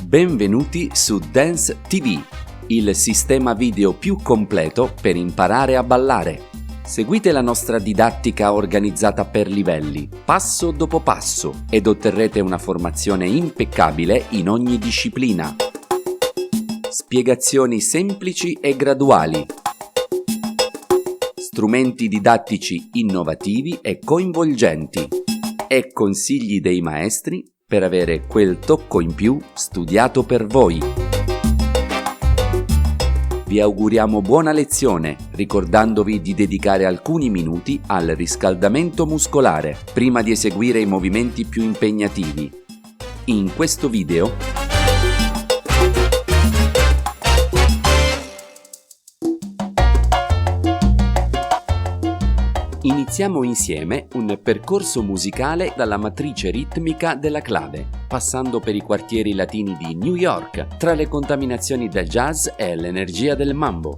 Benvenuti su Dance TV, il sistema video più completo per imparare a ballare. Seguite la nostra didattica organizzata per livelli, passo dopo passo, ed otterrete una formazione impeccabile in ogni disciplina. Spiegazioni semplici e graduali. Strumenti didattici innovativi e coinvolgenti. E consigli dei maestri per avere quel tocco in più studiato per voi. Vi auguriamo buona lezione, ricordandovi di dedicare alcuni minuti al riscaldamento muscolare prima di eseguire i movimenti più impegnativi. In questo video iniziamo insieme un percorso musicale dalla matrice ritmica della clave, passando per i quartieri latini di New York, tra le contaminazioni del jazz e l'energia del mambo.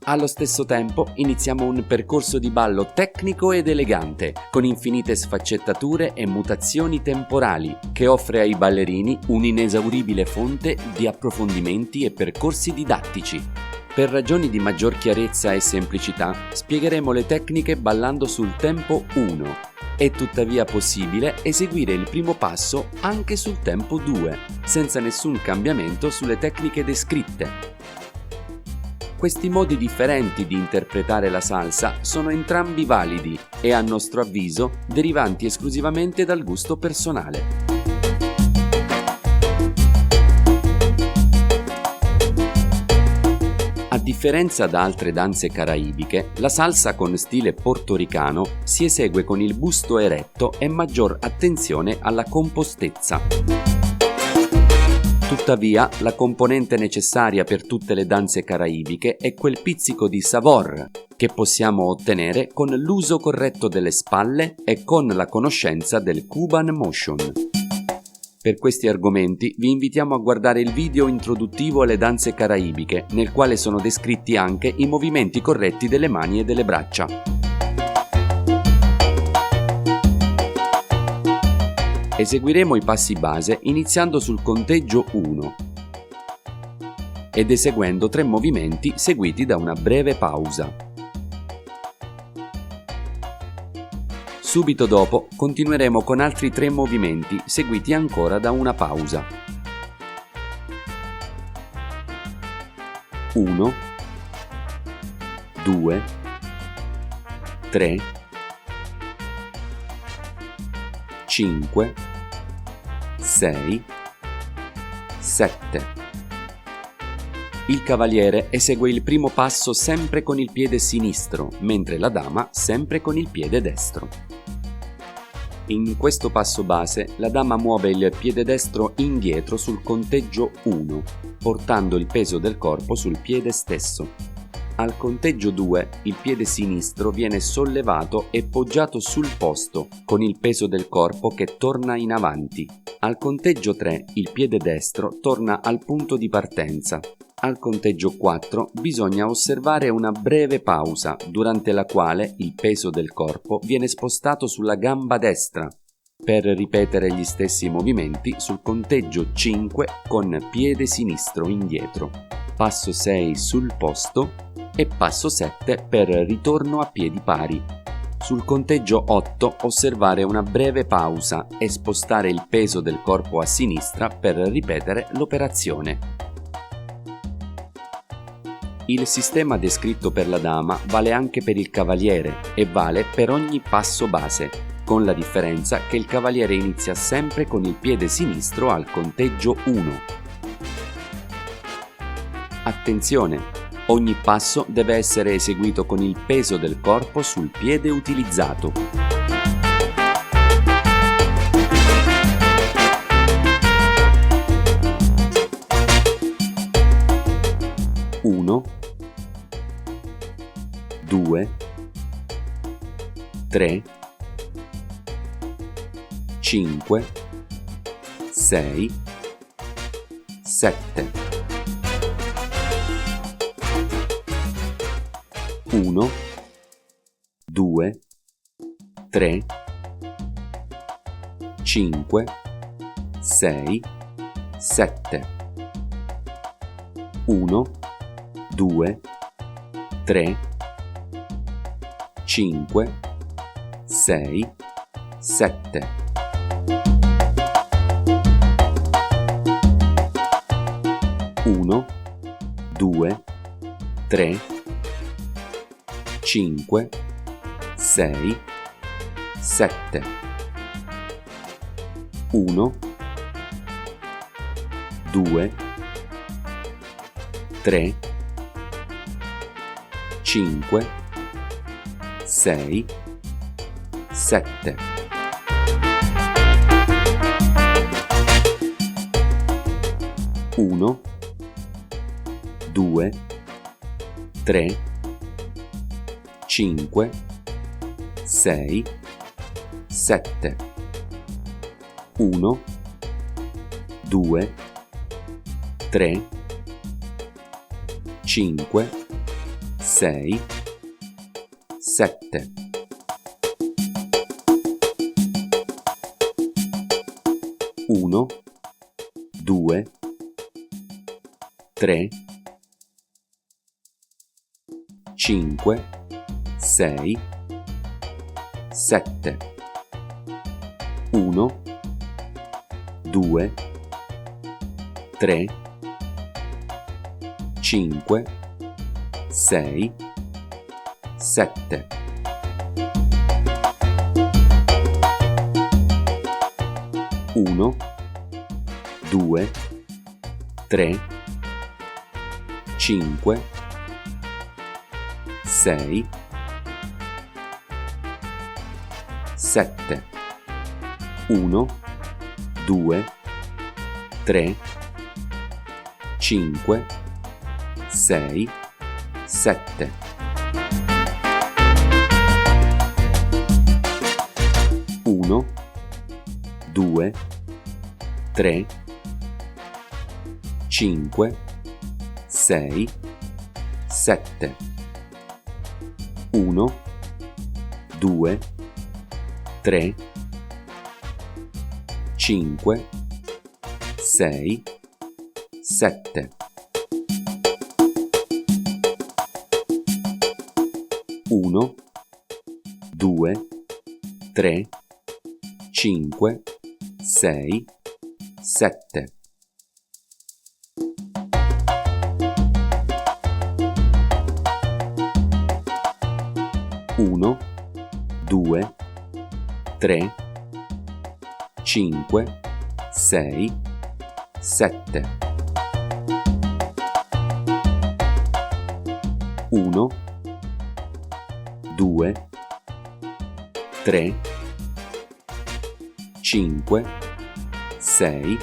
Allo stesso tempo iniziamo un percorso di ballo tecnico ed elegante, con infinite sfaccettature e mutazioni temporali, che offre ai ballerini un'inesauribile fonte di approfondimenti e percorsi didattici. Per ragioni di maggior chiarezza e semplicità, spiegheremo le tecniche ballando sul tempo 1. È tuttavia possibile eseguire il primo passo anche sul tempo 2, senza nessun cambiamento sulle tecniche descritte. Questi modi differenti di interpretare la salsa sono entrambi validi e, a nostro avviso, derivanti esclusivamente dal gusto personale. A differenza da altre danze caraibiche, la salsa con stile portoricano si esegue con il busto eretto e maggior attenzione alla compostezza. Tuttavia, la componente necessaria per tutte le danze caraibiche è quel pizzico di savoir che possiamo ottenere con l'uso corretto delle spalle e con la conoscenza del Cuban Motion. Per questi argomenti vi invitiamo a guardare il video introduttivo alle danze caraibiche, nel quale sono descritti anche i movimenti corretti delle mani e delle braccia. Eseguiremo i passi base iniziando sul conteggio 1 ed eseguendo 3 movimenti seguiti da una breve pausa. Subito dopo continueremo con altri 3 movimenti seguiti ancora da una pausa. 1, 2, 3, 5, 6, 7. Il cavaliere esegue il primo passo sempre con il piede sinistro, mentre la dama sempre con il piede destro. In questo passo base, la dama muove il piede destro indietro sul conteggio 1, portando il peso del corpo sul piede stesso. Al conteggio 2, il piede sinistro viene sollevato e poggiato sul posto, con il peso del corpo che torna in avanti. Al conteggio 3, il piede destro torna al punto di partenza. Al conteggio 4 bisogna osservare una breve pausa, durante la quale il peso del corpo viene spostato sulla gamba destra, per ripetere gli stessi movimenti sul conteggio 5 con piede sinistro indietro, passo 6 sul posto e passo 7 per ritorno a piedi pari. Sul conteggio 8 osservare una breve pausa e spostare il peso del corpo a sinistra per ripetere l'operazione. Il sistema descritto per la dama vale anche per il cavaliere e vale per ogni passo base, con la differenza che il cavaliere inizia sempre con il piede sinistro al conteggio 1. Attenzione! Ogni passo deve essere eseguito con il peso del corpo sul piede utilizzato. Uno, 2, 3, 5, 6, 7. 1, 2, 3, 5, 6, 7. 1, 2, 3, 5, 6, 7. 1, 2, 3, 5, 6, 7. 1, 2, 3, 5, 6, 7. 1, 2, 3, 5, 6, 7. 1, 2, 3, 5, 6, 7. 1, 2, 3, 5, 6, 7. 1, 2, 3, 5, 6, 7. 1, 2, 3, 5, 6, 7. 1, 2, 3, 5, 6, 7. 1, 2, 3, 5, 6, 7. 1, 2, 3, 5, 6, 7. 1, 2, 3, 5, 6, 7. 1, 2, 3, 5, 6, 7. 1, 2, 3, 5, 6,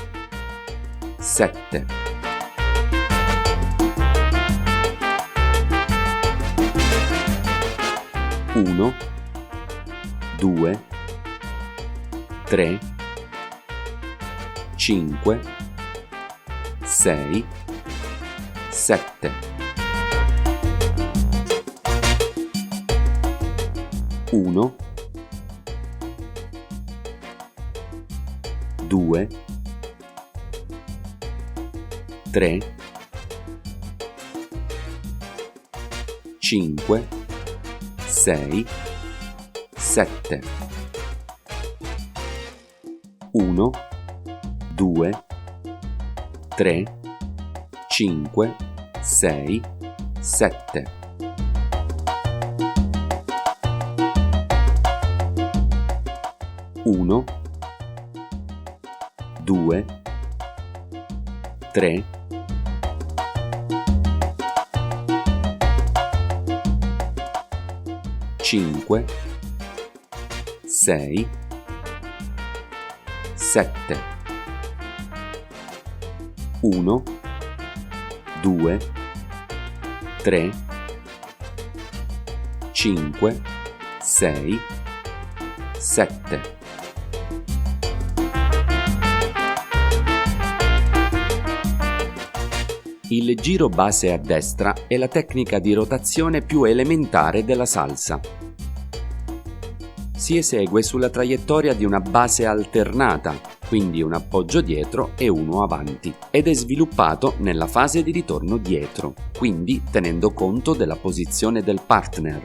7. 1, 2, 3, 5, 6, 7. 1, 2, 3, 5, 6, 7. 1, 2, 3, 5, 6, 7. 1, 2, 3, 5, 6, 7. 1, 2, 3, 5, 6, 7. Il giro base a destra è la tecnica di rotazione più elementare della salsa. Si esegue sulla traiettoria di una base alternata, quindi un appoggio dietro e uno avanti, ed è sviluppato nella fase di ritorno dietro, quindi tenendo conto della posizione del partner.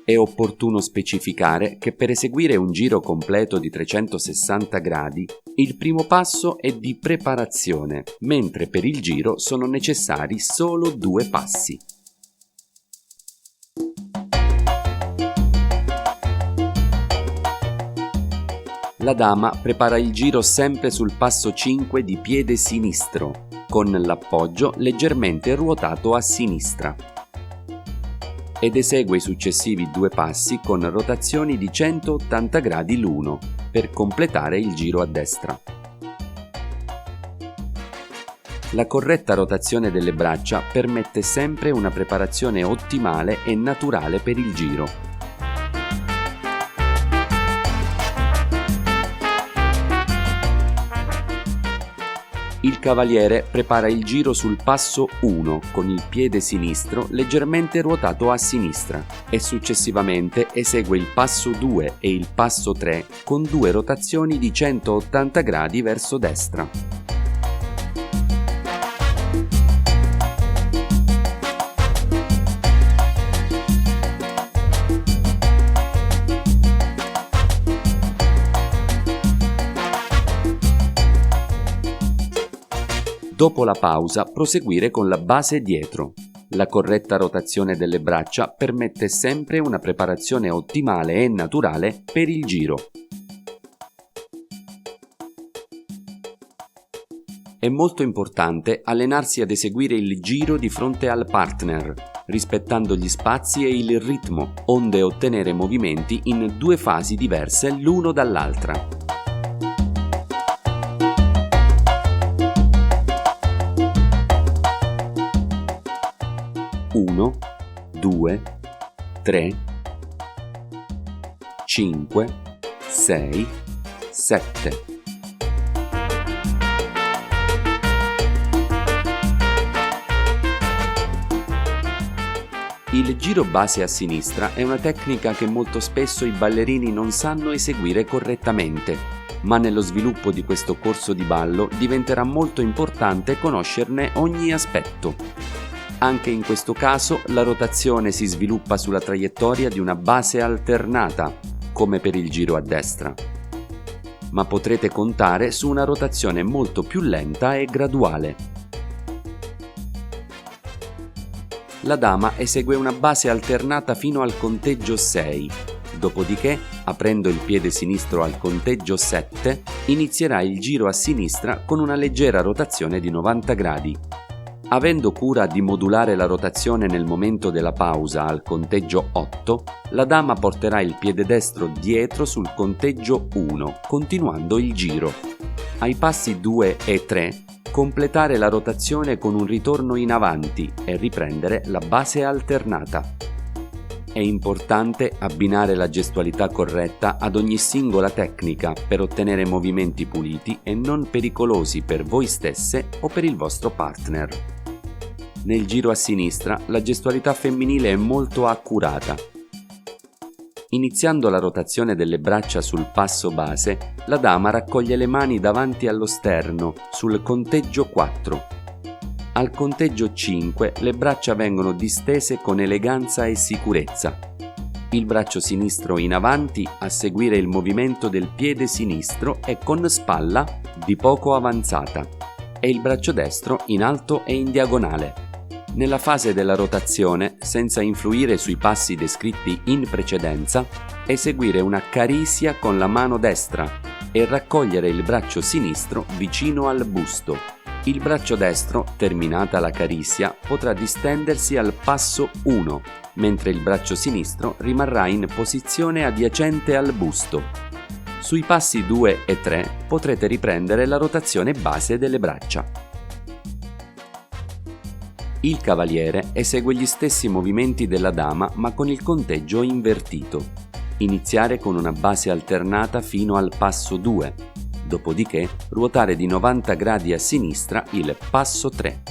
È opportuno specificare che per eseguire un giro completo di 360 gradi, il primo passo è di preparazione, mentre per il giro sono necessari solo 2 passi. La dama prepara il giro sempre sul passo 5 di piede sinistro, con l'appoggio leggermente ruotato a sinistra, ed esegue i successivi 2 passi con rotazioni di 180 gradi l'uno, per completare il giro a destra. La corretta rotazione delle braccia permette sempre una preparazione ottimale e naturale per il giro. Il cavaliere prepara il giro sul passo 1 con il piede sinistro leggermente ruotato a sinistra e successivamente esegue il passo 2 e il passo 3 con 2 rotazioni di 180 gradi verso destra. Dopo la pausa, proseguire con la base dietro. La corretta rotazione delle braccia permette sempre una preparazione ottimale e naturale per il giro. È molto importante allenarsi ad eseguire il giro di fronte al partner, rispettando gli spazi e il ritmo, onde ottenere movimenti in 2 fasi diverse l'uno dall'altra. 1, 2, 3, 5, 6, 7. Il giro base a sinistra è una tecnica che molto spesso i ballerini non sanno eseguire correttamente, ma nello sviluppo di questo corso di ballo diventerà molto importante conoscerne ogni aspetto. Anche in questo caso la rotazione si sviluppa sulla traiettoria di una base alternata, come per il giro a destra. Ma potrete contare su una rotazione molto più lenta e graduale. La dama esegue una base alternata fino al conteggio 6, dopodiché, aprendo il piede sinistro al conteggio 7, inizierà il giro a sinistra con una leggera rotazione di 90 gradi. Avendo cura di modulare la rotazione nel momento della pausa al conteggio 8, la dama porterà il piede destro dietro sul conteggio 1, continuando il giro. Ai passi 2 e 3, completare la rotazione con un ritorno in avanti e riprendere la base alternata. È importante abbinare la gestualità corretta ad ogni singola tecnica per ottenere movimenti puliti e non pericolosi per voi stesse o per il vostro partner. Nel giro a sinistra la gestualità femminile è molto accurata. Iniziando la rotazione delle braccia sul passo base, la dama raccoglie le mani davanti allo sterno sul conteggio 4. Al conteggio 5 le braccia vengono distese con eleganza e sicurezza. Il braccio sinistro in avanti a seguire il movimento del piede sinistro e con spalla di poco avanzata, e il braccio destro in alto e in diagonale. Nella fase della rotazione, senza influire sui passi descritti in precedenza, eseguire una carissia con la mano destra e raccogliere il braccio sinistro vicino al busto. Il braccio destro, terminata la carissia, potrà distendersi al passo 1, mentre il braccio sinistro rimarrà in posizione adiacente al busto. Sui passi 2 e 3 potrete riprendere la rotazione base delle braccia. Il cavaliere esegue gli stessi movimenti della dama ma con il conteggio invertito. Iniziare con una base alternata fino al passo 2, dopodiché ruotare di 90 gradi a sinistra il passo 3.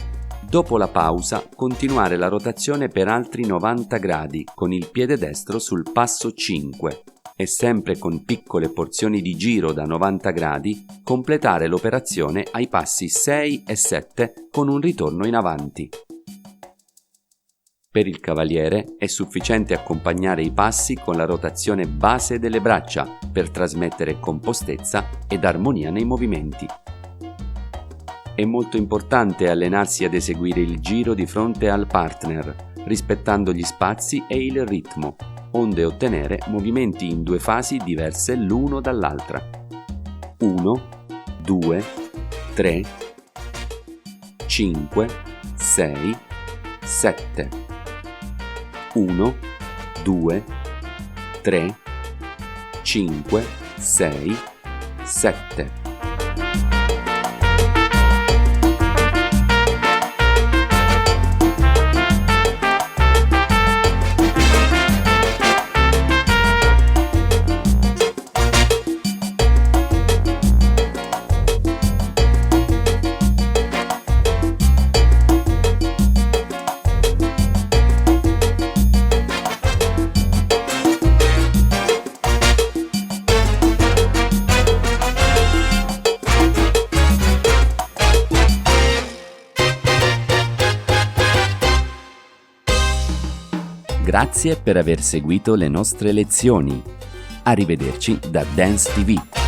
Dopo la pausa, continuare la rotazione per altri 90 gradi con il piede destro sul passo 5. e sempre con piccole porzioni di giro da 90 gradi, completare l'operazione ai passi 6 e 7 con un ritorno in avanti. Per il cavaliere è sufficiente accompagnare i passi con la rotazione base delle braccia per trasmettere compostezza ed armonia nei movimenti. È molto importante allenarsi ad eseguire il giro di fronte al partner, rispettando gli spazi e il ritmo, onde ottenere movimenti in 2 fasi diverse l'uno dall'altra. 1, 2, 3, 5, 6, 7. 1, 2, 3, 5, 6, 7. Grazie per aver seguito le nostre lezioni. Arrivederci da Dance TV.